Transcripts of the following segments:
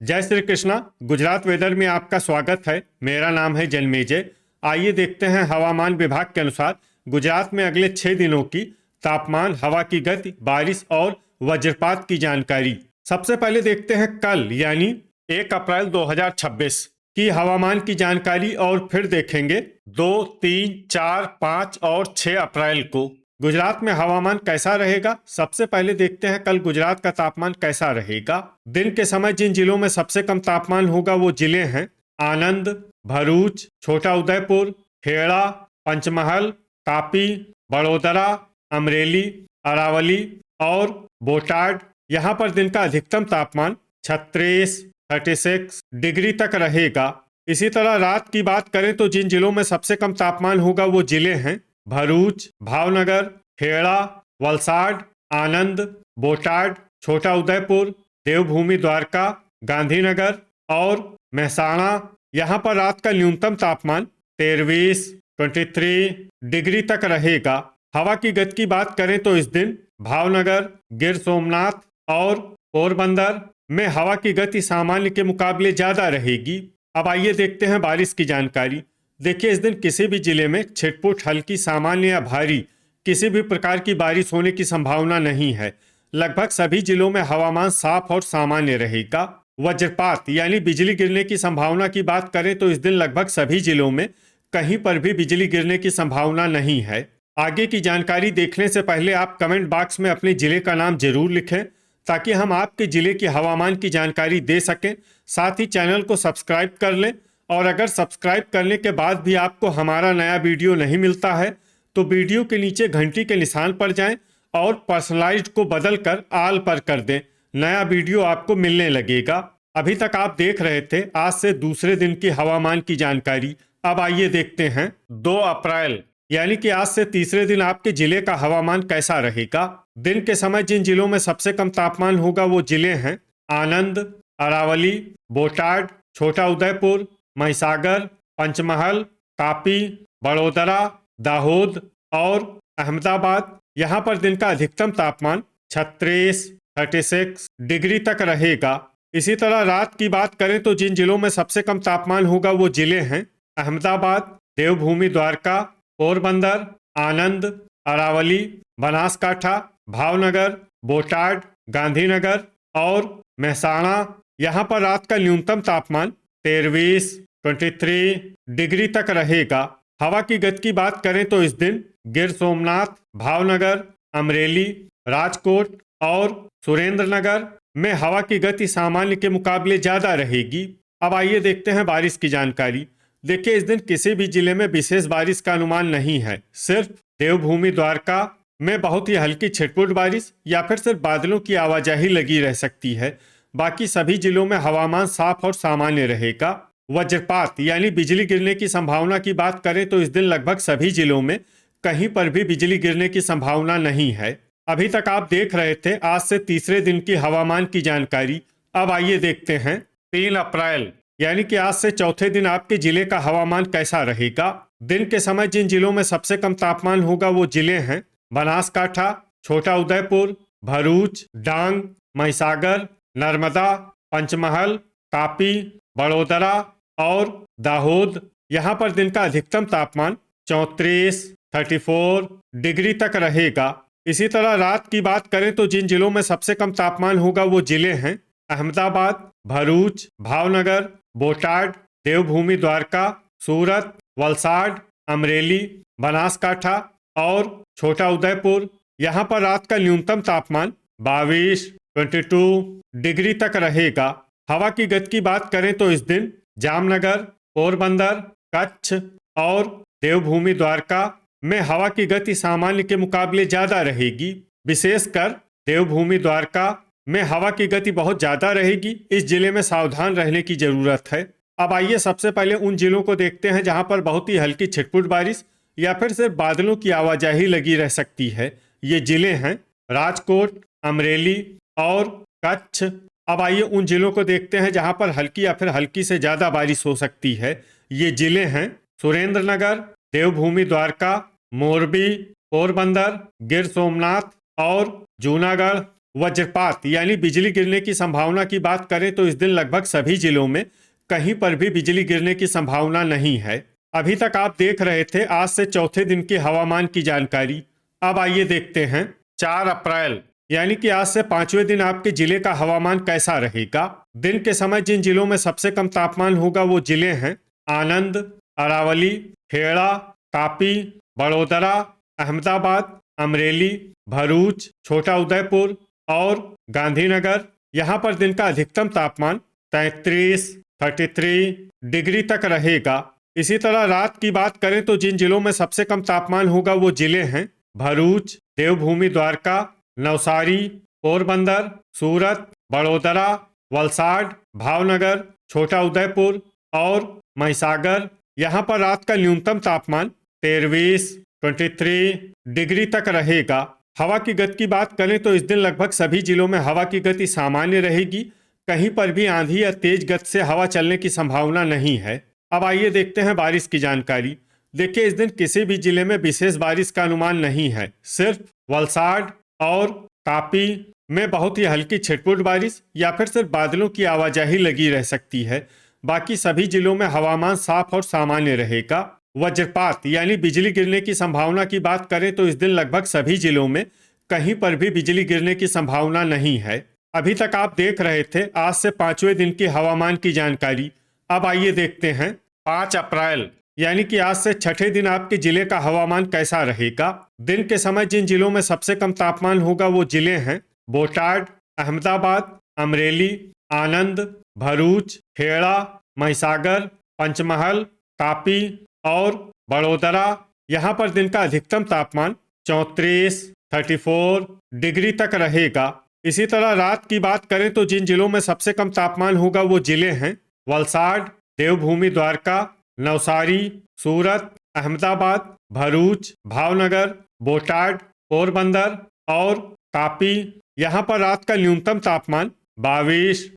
जय श्री कृष्णा। गुजरात वेदर में आपका स्वागत है। मेरा नाम है जन्मेजय। आइए देखते हैं हवामान विभाग के अनुसार गुजरात में अगले 6 दिनों की तापमान, हवा की गति, बारिश और वज्रपात की जानकारी। सबसे पहले देखते हैं कल यानी 1 अप्रैल 2026 की हवामान की जानकारी और फिर देखेंगे 2, 3, 4, 5 और 6 अप्रैल को गुजरात में हवामान कैसा रहेगा। सबसे पहले देखते हैं कल गुजरात का तापमान कैसा रहेगा। दिन के समय जिन जिलों में सबसे कम तापमान होगा वो जिले हैं आनंद, भरूच, छोटा उदयपुर, खेड़ा, पंचमहल, तापी, बड़ोदरा, अमरेली, अरावली और बोटाड। यहाँ पर दिन का अधिकतम तापमान 36 डिग्री तक रहेगा। इसी तरह रात की बात करें तो जिन जिलों में सबसे कम तापमान होगा वो जिले हैं भरूच, भावनगर, खेड़ा, वलसाड, आनंद, बोटाड, छोटा उदयपुर, देवभूमि द्वारका, गांधीनगर और महसाणा। यहाँ पर रात का न्यूनतम तापमान 23 डिग्री तक रहेगा। हवा की गति की बात करें तो इस दिन भावनगर, गिर सोमनाथ और पोरबंदर में हवा की गति सामान्य के मुकाबले ज्यादा रहेगी। अब आइए देखते हैं बारिश की जानकारी। देखिए, इस दिन किसी भी जिले में छिटपुट, हल्की, सामान्य या भारी किसी भी प्रकार की बारिश होने की संभावना नहीं है। लगभग सभी जिलों में हवामान साफ और सामान्य रहेगा। वज्रपात यानी बिजली गिरने की संभावना की बात करें तो इस दिन लगभग सभी जिलों में कहीं पर भी बिजली गिरने की संभावना नहीं है। आगे की जानकारी देखने से पहले आप कमेंट बॉक्स में अपने जिले का नाम जरूर लिखें ताकि हम आपके जिले की हवामान की जानकारी दे सकें। साथ ही चैनल को सब्सक्राइब कर लें और अगर सब्सक्राइब करने के बाद भी आपको हमारा नया वीडियो नहीं मिलता है तो वीडियो के नीचे घंटी के निशान पर जाएं और पर्सनलाइज्ड को बदलकर आल पर कर दें। नया वीडियो आपको मिलने लगेगा। अभी तक आप देख रहे थे आज से दूसरे दिन की हवामान की जानकारी। अब आइए देखते हैं 2 अप्रैल यानी कि आज से तीसरे दिन आपके जिले का हवामान कैसा रहेगा। दिन के समय जिन जिलों में सबसे कम तापमान होगा वो जिले हैं आनंद, अरावली, बोटाड, छोटा उदयपुर, महिसागर, पंचमहल, तापी, बड़ोदरा, दाहोद और अहमदाबाद। यहाँ पर दिन का अधिकतम तापमान 36 डिग्री तक रहेगा। इसी तरह रात की बात करें तो जिन जिलों में सबसे कम तापमान होगा वो जिले हैं अहमदाबाद, देवभूमि द्वारका, पोरबंदर, आनंद, अरावली, बनासकाठा, भावनगर, बोटाड, गांधीनगर और महसाणा। यहाँ पर रात का न्यूनतम तापमान 23 डिग्री तक रहेगा। हवा की गति की बात करें तो इस दिन गिर सोमनाथ, भावनगर, अमरेली, राजकोट और सुरेंद्रनगर में हवा की गति सामान्य के मुकाबले ज्यादा रहेगी। अब आइए देखते हैं बारिश की जानकारी। देखिए, इस दिन किसी भी जिले में विशेष बारिश का अनुमान नहीं है। सिर्फ देवभूमि द्वारका में बहुत ही हल्की छिटपुट बारिश या फिर सिर्फ बादलों की आवाजाही लगी रह सकती है। बाकी सभी जिलों में हवामान साफ और सामान्य रहेगा। वज्रपात यानी बिजली गिरने की संभावना की बात करें तो इस दिन लगभग सभी जिलों में कहीं पर भी बिजली गिरने की संभावना नहीं है। अभी तक आप देख रहे थे आज से तीसरे दिन की हवामान की जानकारी। अब आइए देखते हैं 3 अप्रैल यानी कि आज से चौथे दिन आपके जिले का हवामान कैसा रहेगा। दिन के समय जिन जिलों में सबसे कम तापमान होगा वो जिले हैं बनासकाठा, छोटा उदयपुर, भरूच, डांग, महिसागर, नर्मदा, पंचमहल, तापी, बड़ोदरा और दाहोद। यहाँ पर दिन का अधिकतम तापमान 34 डिग्री तक रहेगा। इसी तरह रात की बात करें तो जिन जिलों में सबसे कम तापमान होगा वो जिले हैं अहमदाबाद, भरूच, भावनगर, बोटाड, देवभूमि द्वारका, सूरत, वलसाड, अमरेली, बनासकाठा और छोटा उदयपुर। यहाँ पर रात का न्यूनतम तापमान 22 डिग्री तक रहेगा। हवा की गति की बात करें तो इस दिन जामनगर, पोरबंदर, कच्छ और देवभूमि द्वारका में हवा की गति सामान्य के मुकाबले ज्यादा रहेगी। विशेषकर देवभूमि द्वारका में हवा की गति बहुत ज्यादा रहेगी। इस जिले में सावधान रहने की जरूरत है। अब आइए सबसे पहले उन जिलों को देखते हैं जहां पर बहुत ही हल्की छिटपुट बारिश या फिर सिर्फ बादलों की आवाजाही लगी रह सकती है। ये जिले हैं राजकोट, अमरेली और कच्छ। अब आइए उन जिलों को देखते हैं जहां पर हल्की या फिर हल्की से ज्यादा बारिश हो सकती है। ये जिले हैं सुरेंद्रनगर, देवभूमि द्वारका, मोरबी, पोरबंदर, गिर सोमनाथ और जूनागढ़। वज्रपात यानी बिजली गिरने की संभावना की बात करें तो इस दिन लगभग सभी जिलों में कहीं पर भी बिजली गिरने की संभावना नहीं है। अभी तक आप देख रहे थे आज से चौथे दिन की हवामान की जानकारी। अब आइए देखते हैं 4 अप्रैल यानी कि आज से 5वें दिन आपके जिले का हवामान कैसा रहेगा। दिन के समय जिन जिलों में सबसे कम तापमान होगा वो जिले हैं आनंद, अरावली, खेड़ा, तापी, बड़ोदरा, अहमदाबाद, अमरेली, भरूच, छोटा उदयपुर और गांधीनगर। यहाँ पर दिन का अधिकतम तापमान 33 डिग्री तक रहेगा। इसी तरह रात की बात करें तो जिन जिलों में सबसे कम तापमान होगा वो जिले हैं भरूच, देवभूमि द्वारका, नवसारी, पोरबंदर, सूरत, बड़ोदरा, वलसाड, भावनगर, छोटा उदयपुर और महिसागर। यहाँ पर रात का न्यूनतम तापमान 23 डिग्री तक रहेगा। हवा की गति की बात करें तो इस दिन लगभग सभी जिलों में हवा की गति सामान्य रहेगी। कहीं पर भी आंधी या तेज गति से हवा चलने की संभावना नहीं है। अब आइए देखते हैं बारिश की जानकारी। देखिए इस दिन किसी भी जिले में विशेष बारिश का अनुमान नहीं है। सिर्फ वलसाड और तापी में बहुत ही हल्की छिटपुट बारिश या फिर सिर्फ बादलों की आवाजाही लगी रह सकती है। बाकी सभी जिलों में हवामान साफ और सामान्य रहेगा। वज्रपात यानी बिजली गिरने की संभावना की बात करें तो इस दिन लगभग सभी जिलों में कहीं पर भी बिजली गिरने की संभावना नहीं है। अभी तक आप देख रहे थे आज से 5वें दिन की हवामान की जानकारी। अब आइए देखते हैं 5 अप्रैल यानी कि आज से छठे दिन आपके जिले का हवामान कैसा रहेगा। दिन के समय जिन जिलों में सबसे कम तापमान होगा वो जिले हैं बोटाड, अहमदाबाद, अमरेली, आनंद, भरूच, खेड़ा, महिसागर, पंचमहल, तापी और बड़ोदरा। यहाँ पर दिन का अधिकतम तापमान 34 डिग्री तक रहेगा। इसी तरह रात की बात करें तो जिन जिलों में सबसे कम तापमान होगा वो जिले हैं वलसाड, देवभूमि द्वारका, नवसारी, सूरत, अहमदाबाद, भरूच, भावनगर, बोटाड, पोरबंदर और तापी। यहाँ पर रात का न्यूनतम तापमान 22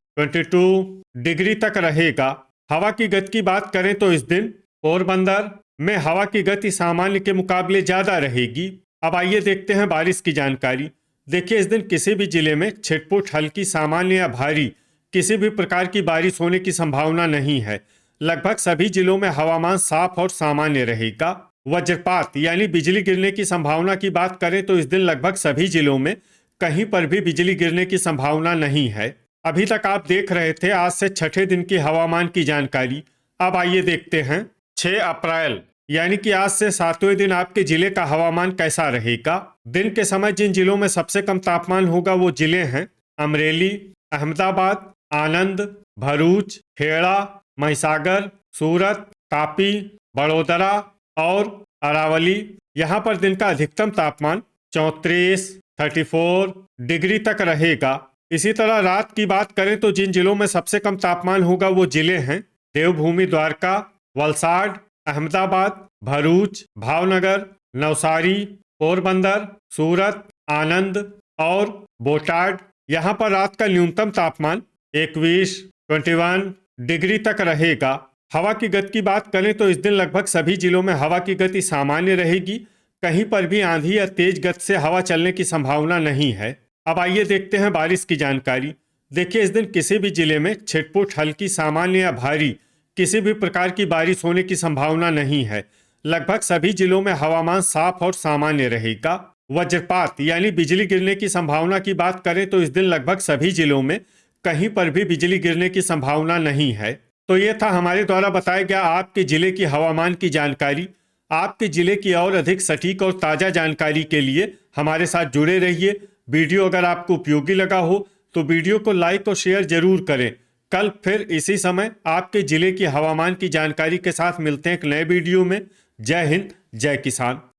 डिग्री तक रहेगा। हवा की गति की बात करें तो इस दिन पोरबंदर में हवा की गति सामान्य के मुकाबले ज्यादा रहेगी। अब आइए देखते हैं बारिश की जानकारी। देखिए इस दिन किसी भी जिले में छिटपुट हल्की, सामान्य या भारी किसी भी प्रकार की बारिश होने की संभावना नहीं है। लगभग सभी जिलों में हवामान साफ और सामान्य रहेगा। वज्रपात यानी बिजली गिरने की संभावना की बात करें तो इस दिन लगभग सभी जिलों में कहीं पर भी बिजली गिरने की संभावना नहीं है। अभी तक आप देख रहे थे आज से छठे दिन की हवामान की जानकारी। अब आइए देखते हैं 6 अप्रैल यानी कि आज से 7वें दिन आपके जिले का हवामान कैसा रहेगा। दिन के समय जिन जिलों में सबसे कम तापमान होगा वो जिले हैं अमरेली, अहमदाबाद, आनंद, भरूच, खेड़ा, महिसागर, सूरत, तापी, बड़ोदरा और अरावली। यहाँ पर दिन का अधिकतम तापमान 34 डिग्री तक रहेगा। इसी तरह रात की बात करें तो जिन जिलों में सबसे कम तापमान होगा वो जिले हैं देवभूमि द्वारका, वलसाड, अहमदाबाद, भरूच, भावनगर, नवसारी, पोरबंदर, सूरत, आनंद और बोटाड। यहाँ पर रात का न्यूनतम तापमान 21 डिग्री तक रहेगा। हवा की गति की बात करें तो इस दिन लगभग सभी जिलों में हवा की गति सामान्य रहेगी। कहीं पर भी आंधी या तेज गति से हवा चलने की संभावना नहीं है। अब आइए देखते हैं बारिश की जानकारी। देखिए इस दिन किसी भी जिले में छिटपुट हल्की, सामान्य या भारी किसी भी प्रकार की बारिश होने की संभावना नहीं है। लगभग सभी जिलों में हवामान साफ और सामान्य रहेगा। वज्रपात यानी बिजली गिरने की संभावना की बात करें तो इस दिन लगभग सभी जिलों में कहीं पर भी बिजली गिरने की संभावना नहीं है। तो ये था हमारे द्वारा बताया गया आपके जिले की हवामान की जानकारी। आपके जिले की और अधिक सटीक और ताज़ा जानकारी के लिए हमारे साथ जुड़े रहिए। वीडियो अगर आपको उपयोगी लगा हो तो वीडियो को लाइक और शेयर जरूर करें। कल फिर इसी समय आपके जिले की हवामान की जानकारी के साथ मिलते हैं एक नए वीडियो में। जय हिंद, जय किसान।